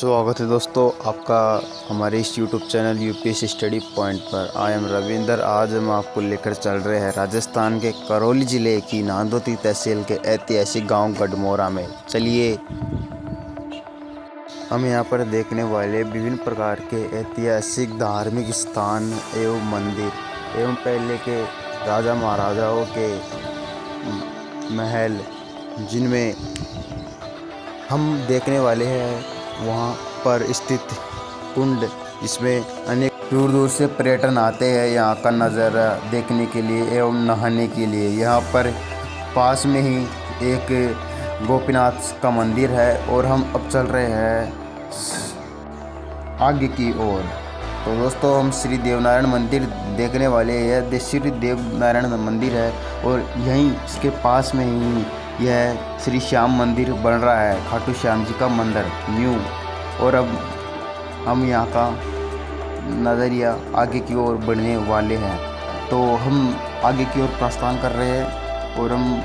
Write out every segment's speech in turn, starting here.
स्वागत है दोस्तों आपका हमारे इस YouTube channel UPSC study point पर। I am Ravinder. आज हम आपको लेकर चल रहे हैं राजस्थान के करौली ज़िले की नांदोती तहसील के ऐतिहासिक गांव गढ़मोरा में। चलिए हम यहां पर देखने वाले विभिन्न प्रकार के ऐतिहासिक धार्मिक स्थान एवं मंदिर एवं पहले के राजा महाराजाओं के महल जिनमें हम देखने वाले हैं। वहाँ पर स्थित कुंड जिसमें अनेक दूर दूर से पर्यटन आते हैं यहाँ का नज़ारा देखने के लिए एवं नहाने के लिए। यहाँ पर पास में ही एक गोपीनाथ का मंदिर है और हम अब चल रहे हैं आगे की ओर। तो दोस्तों हम श्री देवनारायण मंदिर देखने वाले हैं। श्री देवनारायण मंदिर है और यहीं इसके पास में ही यह श्री श्याम मंदिर बन रहा है, खाटू श्याम जी का मंदिर न्यू। और अब हम यहाँ का नज़रिया आगे की ओर बढ़ने वाले हैं। तो हम आगे की ओर प्रस्थान कर रहे हैं और हम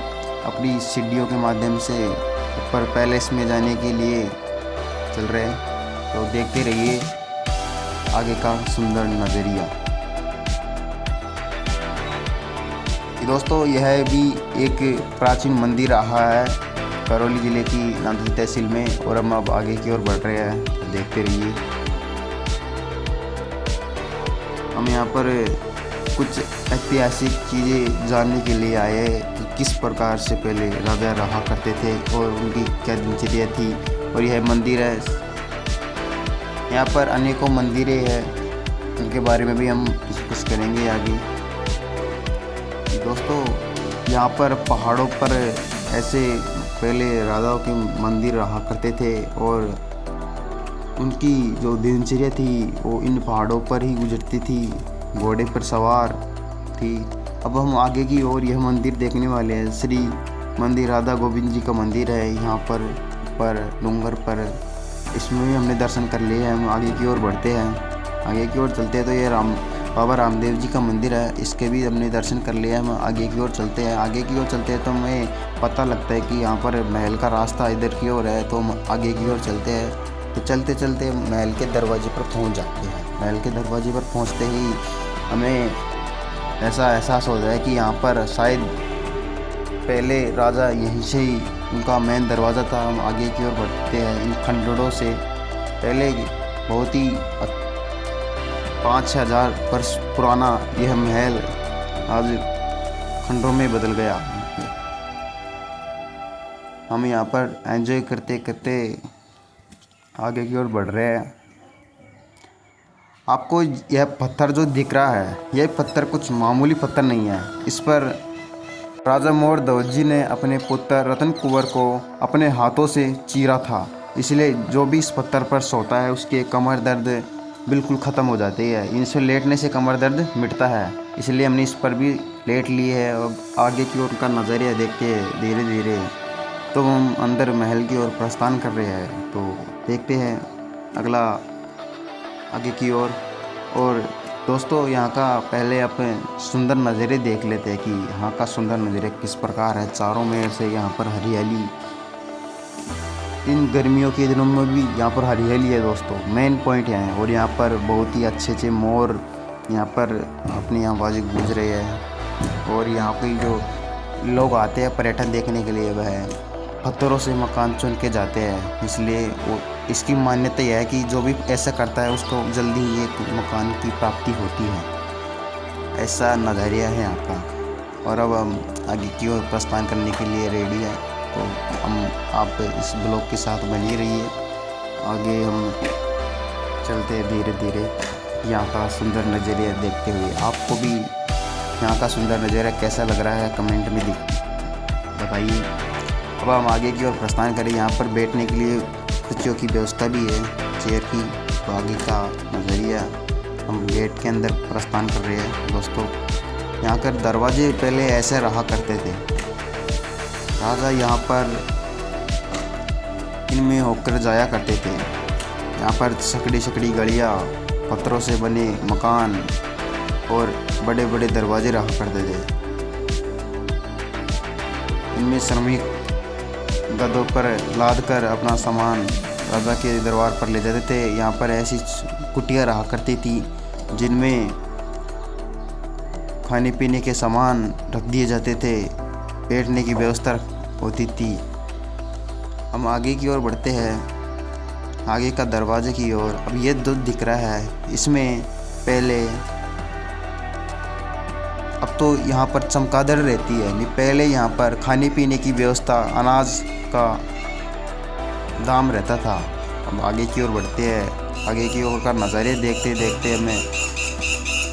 अपनी सीढ़ियों के माध्यम से ऊपर पैलेस में जाने के लिए चल रहे हैं। तो देखते रहिए आगे का सुंदर नज़रिया। दोस्तों यह भी एक प्राचीन मंदिर रहा है करौली ज़िले की नांदोती तहसील में। और हम अब आगे की ओर बढ़ रहे हैं, देखते रहिए। हम यहाँ पर कुछ ऐतिहासिक चीज़ें जानने के लिए आए हैं कि किस प्रकार से पहले राजा रहा करते थे और उनकी क्या दिनचर्या थी। और यह मंदिर है, यहाँ पर अनेकों मंदिरें हैं, उनके बारे में भी हम डिस्कस करेंगे आगे। दोस्तों यहाँ पर पहाड़ों पर ऐसे पहले राजाओं के मंदिर रहा करते थे और उनकी जो दिनचर्या थी वो इन पहाड़ों पर ही गुजरती थी, घोड़े पर सवार थी। अब हम आगे की ओर यह मंदिर देखने वाले हैं। श्री मंदिर राधा गोविंद जी का मंदिर है यहाँ पर डूंगर पर। इसमें भी हमने दर्शन कर लिए हैं। हम आगे की ओर बढ़ते हैं, आगे की ओर चलते हैं तो ये बाबा रामदेव जी का मंदिर है, इसके भी हमने दर्शन कर लिया। हम आगे की ओर चलते हैं। आगे की ओर चलते हैं तो हमें पता लगता है कि यहाँ पर महल का रास्ता इधर की ओर है। तो हम आगे की ओर चलते हैं। तो चलते चलते महल के दरवाजे पर पहुँच जाते हैं। महल के दरवाजे पर पहुँचते ही हमें ऐसा एहसास होता है कि यहाँ पर शायद पहले राजा यहीं से ही उनका मेन दरवाज़ा था। हम आगे की ओर बढ़ते हैं। इन खंडरों से पहले बहुत ही 5,000 वर्ष पुराना यह महल आज खंडरों में बदल गया। हम यहाँ पर एंजॉय करते करते आगे की ओर बढ़ रहे हैं। आपको यह पत्थर जो दिख रहा है, यह पत्थर कुछ मामूली पत्थर नहीं है। इस पर राजा मोर ध्वज जी ने अपने पुत्र रतन कुंवर को अपने हाथों से चीरा था। इसलिए जो भी इस पत्थर पर सोता है उसके कमर दर्द बिल्कुल ख़त्म हो जाती है। इनसे लेटने से कमर दर्द मिटता है। इसलिए हमने इस पर भी लेट लिए है। और आगे की ओर का नज़रिया देखते हैं धीरे धीरे। तो हम अंदर महल की ओर प्रस्थान कर रहे हैं। तो देखते हैं अगला आगे की ओर। और दोस्तों यहाँ का पहले अपन सुंदर नज़ारे देख लेते हैं कि यहाँ का सुंदर नज़ारे किस प्रकार है। चारों मेर से यहाँ पर हरियाली, इन गर्मियों के दिनों में भी यहाँ पर हरियाली है दोस्तों, मेन पॉइंट यहाँ है। और यहाँ पर बहुत ही अच्छे अच्छे मोर यहाँ पर अपनी आवाज़ गूंज रहे हैं। और यहाँ पे जो लोग आते हैं पर्यटन देखने के लिए वह पत्थरों से मकान चुन के जाते हैं। इसलिए वो इसकी मान्यता यह है कि जो भी ऐसा करता है उसको जल्दी ही एक मकान की प्राप्ति होती है। ऐसा नज़रिया है यहाँ का। और अब हम आगे की ओर प्रस्थान करने के लिए रेडी हैं। तो हम आप इस ब्लॉग के साथ बनी रहिए। आगे हम चलते हैं धीरे धीरे यहाँ का सुंदर नज़रिया देखते हुए। आपको भी यहाँ का सुंदर नज़ारा कैसा लग रहा है कमेंट में बताइए। अब हम आगे की ओर प्रस्थान करें। यहाँ पर बैठने के लिए कुर्सियों की व्यवस्था भी है, चेयर की। तो आगे का नज़रिया हम गेट के अंदर प्रस्थान कर रहे हैं दोस्तों। यहाँ कर दरवाजे पहले ऐसे रहा करते थे। राजा यहाँ पर इनमें होकर जाया करते थे। यहाँ पर सकड़ी सकड़ी गलियाँ, पत्थरों से बने मकान और बड़े बड़े दरवाजे रहा करते थे। इनमें श्रमिक गधों पर लाद कर अपना सामान राजा के दरबार पर ले जाते थे। यहाँ पर ऐसी कुटिया रहा करती थी जिनमें खाने पीने के सामान रख दिए जाते थे, बैठने की व्यवस्था होती थी। हम आगे की ओर बढ़ते हैं, आगे का दरवाजे की ओर। अब ये दूध दिख रहा है, इसमें पहले, अब तो यहाँ पर चमगादड़ रहती है, नहीं पहले यहाँ पर खाने पीने की व्यवस्था, अनाज का दाम रहता था। अब आगे की ओर बढ़ते हैं, आगे की ओर का नज़ारे देखते देखते हमें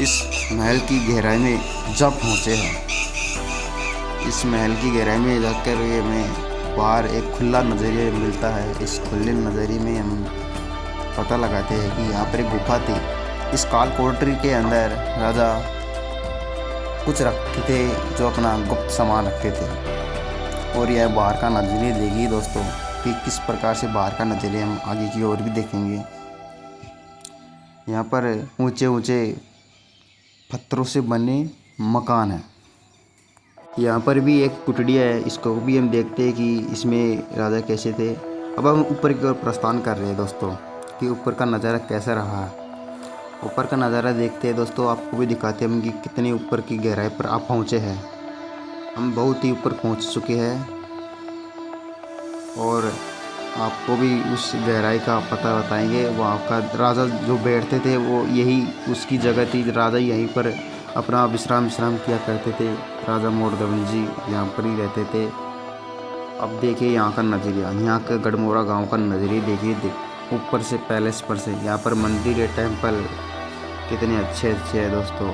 इस महल की गहराई में जब पहुँचे हैं। इस महल की गहराई में जाकर हमें बाहर एक खुला नज़रिया मिलता है। इस खुले नज़रिए में हम पता लगाते हैं कि यहाँ पर एक गुफा थी। इस काल कोठरी के अंदर राजा कुछ रखते थे जो अपना गुप्त सामान रखते थे। और यह बाहर का नज़रिया देखिए दोस्तों कि किस प्रकार से बाहर का नज़रिया हम आगे की ओर भी देखेंगे। यहाँ पर ऊंचे ऊंचे पत्थरों से बने मकान हैं। यहाँ पर भी एक कुटिया है, इसको भी हम देखते हैं कि इसमें राजा कैसे थे। अब हम ऊपर की ओर प्रस्थान कर रहे हैं दोस्तों कि ऊपर का नज़ारा कैसा रहा। ऊपर का नज़ारा देखते हैं दोस्तों, आपको भी दिखाते हैं हम कि कितने ऊपर की गहराई पर आप पहुँचे हैं। हम बहुत ही ऊपर पहुँच चुके हैं और आपको भी उस गहराई का पता बताएंगे। वहाँ का राजा जो बैठते थे वो यही उसकी जगह थी, राजा यहीं पर अपना विश्राम किया करते थे। राजा मोरधवन जी यहाँ पर ही रहते थे। अब देखिए यहाँ का नज़रिया, यहाँ का गढ़मोरा गांव का नज़रिया देखिए ऊपर से, पैलेस पर से। यहाँ पर मंदिर है, टेंपल कितने अच्छे है दोस्तों।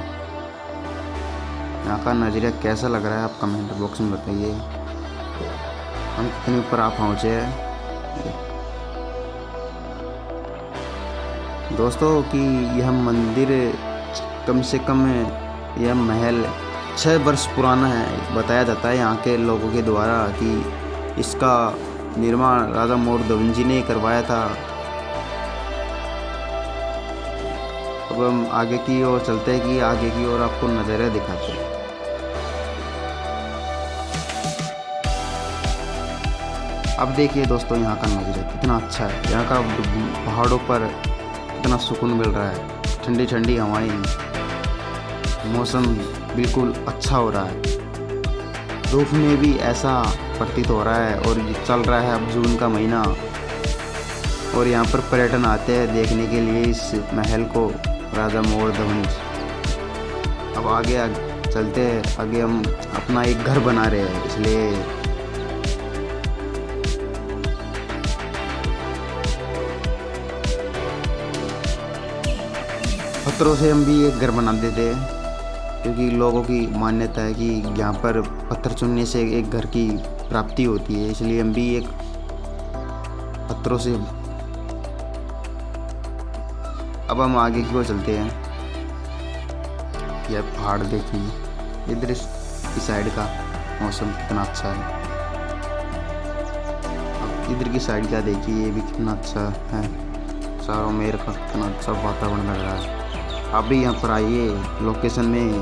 यहाँ का नज़रिया कैसा लग रहा है आप कमेंट बॉक्स में बताइए। हम कितने ऊपर आप पहुँचे हैं दोस्तों कि यह मंदिर कम से कम, यह महल 6 वर्ष पुराना है। बताया जाता है यहाँ के लोगों के द्वारा कि इसका निर्माण राजा मोरधवन जी ने करवाया था। अब हम आगे की ओर चलते हैं कि आगे की ओर आपको नज़ारा दिखाते हैं। अब देखिए दोस्तों यहाँ का नज़ारा कितना अच्छा है। यहाँ का पहाड़ों पर कितना सुकून मिल रहा है, ठंडी ठंडी हवाएं, मौसम बिल्कुल अच्छा हो रहा है। धूप में भी ऐसा प्रतीत हो रहा है और ये चल रहा है अब जून का महीना और यहाँ पर पर्यटन आते हैं देखने के लिए इस महल को, राजा मोरधवन। अब आगे चलते हैं, आगे हम अपना एक घर बना रहे हैं, इसलिए पत्थरों से हम भी एक घर बनाते थे क्योंकि लोगों की मान्यता है कि यहाँ पर पत्थर चुनने से एक घर की प्राप्ति होती है, इसलिए हम भी एक पत्थरों से। अब हम आगे की ओर चलते हैं। यह पहाड़ देखिए, इधर की साइड का मौसम कितना अच्छा है। अब इधर की साइड का देखिए, ये भी कितना अच्छा है। चारों मेर का कितना अच्छा वातावरण लग रहा है। आप भी यहाँ पर आइए, लोकेशन में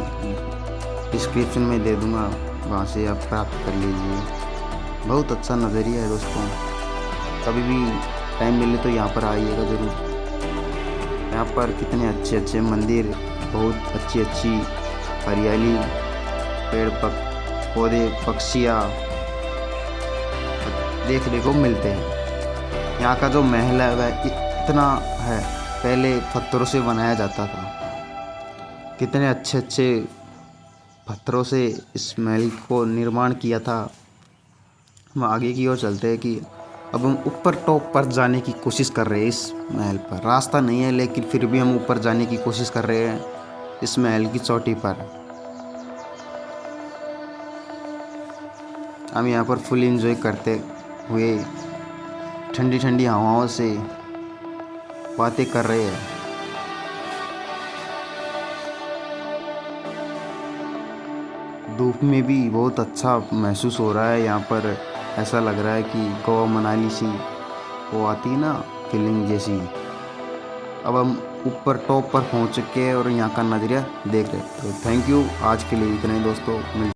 डिस्क्रिप्शन में दे दूँगा, वहाँ से आप प्राप्त कर लीजिए। बहुत अच्छा नज़रिया है दोस्तों, कभी भी टाइम मिले तो यहाँ पर आइएगा ज़रूर। यहाँ पर कितने अच्छे अच्छे मंदिर, बहुत अच्छी हरियाली, पेड़ पौधे, पक्षियाँ देखने को मिलते हैं। यहाँ का जो महल है वह इतना है, पहले पत्थरों से बनाया जाता था। कितने अच्छे पत्थरों से इस महल को निर्माण किया था। हम आगे की ओर चलते हैं कि अब हम ऊपर टॉप पर जाने की कोशिश कर रहे हैं। इस महल पर रास्ता नहीं है लेकिन फिर भी हम ऊपर जाने की कोशिश कर रहे हैं इस महल की चोटी पर। हम यहाँ पर फुल एंजॉय करते हुए ठंडी ठंडी हवाओं से बातें कर रहे हैं। धूप में भी बहुत अच्छा महसूस हो रहा है। यहाँ पर ऐसा लग रहा है कि गोवा मनाली सी वो आती है ना फीलिंग जैसी। अब हम ऊपर टॉप पर पहुँच चुके हैं और यहाँ का नज़रिया देख रहे हैं। तो थैंक यू, आज के लिए इतना ही दोस्तों।